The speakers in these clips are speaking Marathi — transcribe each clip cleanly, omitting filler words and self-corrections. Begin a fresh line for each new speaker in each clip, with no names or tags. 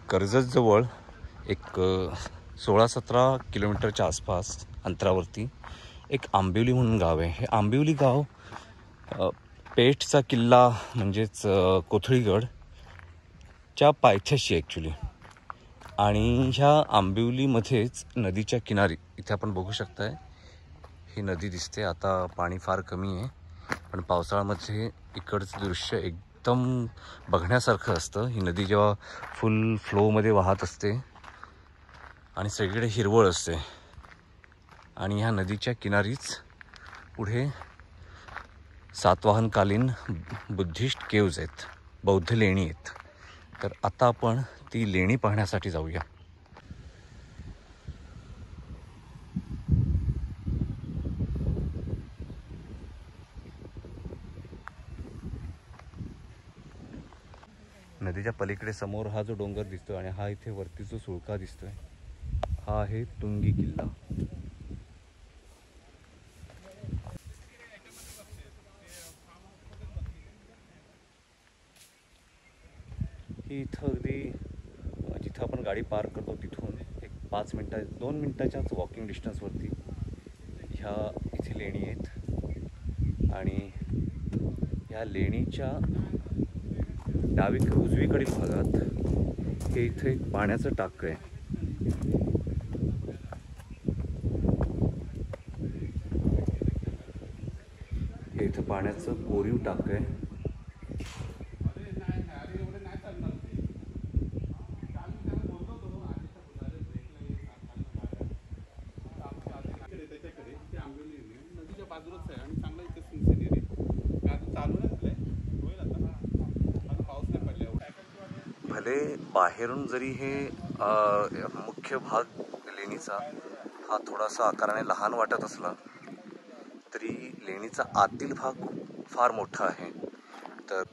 कर्जतजवळ एक 16-17 किलोमीटरच्या आसपास अंतरावरती एक आंबिवली म्हणून गाव आहे. हे आंबिवली गाव पेठचा किल्ला म्हणजेच कोथळीगडच्या पायथ्याशी ॲक्च्युली. आणि ह्या आंबिवलीमध्येच नदीच्या किनारी इथे आपण बघू शकताय ही नदी दिसते. आता पाणी फार कमी आहे, पण पावसाळ्यामध्ये इकडचं दृश्य एकदम बघण्यासारखं असतं. ही नदी जेव्हा फुल फ्लोमध्ये वाहत असते आणि सगळीकडे हिरवळ असते, आणि ह्या नदीच्या किनारीच पुढे सातवाहनकालीन बुद्धिस्ट केव्ज आहेत, बौद्ध लेणी आहेत. तर आता आपण ती लेणी पाहण्यासाठी जाऊया. नदीच्या पलीकडे समोर हा जो डोंगर दिसतोय आणि हा इथे वरती जो सुळका दिसतोय हा आहे तुंगी किल्ला. ही इथं अगदी जिथं आपण गाडी पार्क करतो तिथून एक 2 मिनिटाच्याच वॉकिंग डिस्टन्सवरती ह्या इथे लेणी आहेत. आणि ह्या लेणीच्या उजवीकडील भागात हे इथे एक पाण्याचं टाकं आहे. हे इथं पाण्याचं कोरीव टाकं आहे. भले बाहेरून जरी हे मुख्य भाग लेणीचा हा थोडासा आकाराने लहान वाटत असला तरी लेणीचा आतील भाग फार मोठा आहे. तर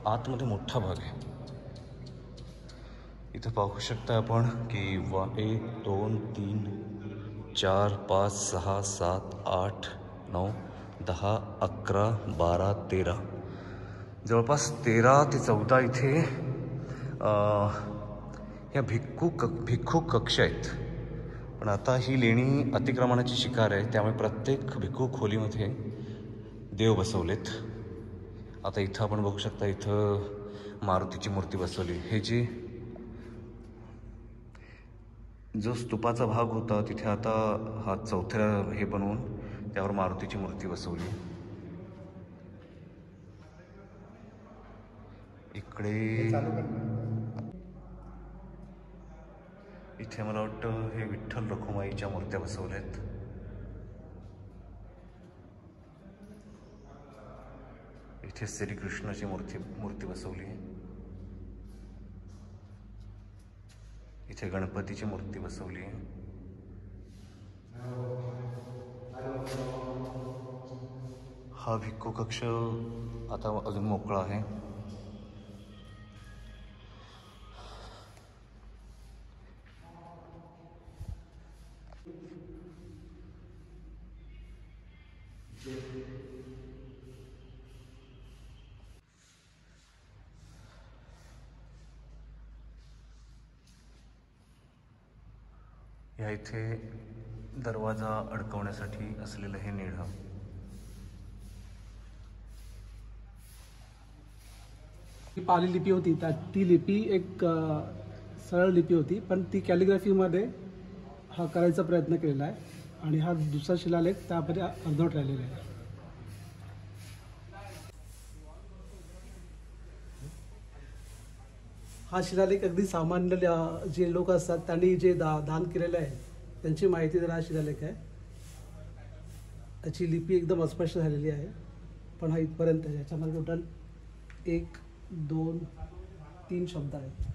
आतमध्ये मोठा भाग आहे. इथं पाहू शकता आपण की 1 2 3 4 5 6 7 8 9 10 11 12 13 जवळपास 13 ते 14 इथे ह्या भिक्खू कक्ष आहेत. पण आता ही लेणी अतिक्रमणाची शिकार आहे, त्यामुळे प्रत्येक भिक्खू खोलीमध्ये देव बसवलेत. आता इथं आपण बघू शकता इथं मारुतीची मूर्ती बसवली. हे जो स्तूपाचा भाग होता तिथे आता हा चौथरा हे बनवून त्यावर मारुतीची मूर्ती बसवली. इकडे इथे मला वाटतं हे विठ्ठल रखुमाईच्या मूर्त्या बसवल्यात. इथे श्रीकृष्णाची मूर्ती बसवली. इथे गणपतीची मूर्ती बसवली. हा भिक्खू कक्ष आता अजून मोकळा आहे. या इथे दरवाजा अडकवण्यासाठी असलेलं हे नीढं.
ही पाली लिपी होती, ती लिपी एक सरळ लिपी होती, पण ती कॅलिग्राफीमध्ये हा करायचा प्रयत्न केलेला आहे. आणि हा दुसरा शिलालेख त्यामध्ये अर्धवट राहिलेला आहे. हा शिलालेख अगदी सामान्य जे लोक असतात त्यांनी जे दान केलेलं आहे त्यांची माहिती देणारा शिलालेख आहे. त्याची लिपी एकदम अस्पष्ट झालेली आहे, पण हा इथपर्यंत आहे. याच्यामध्ये टोटल 1 2 3 शब्द आहेत.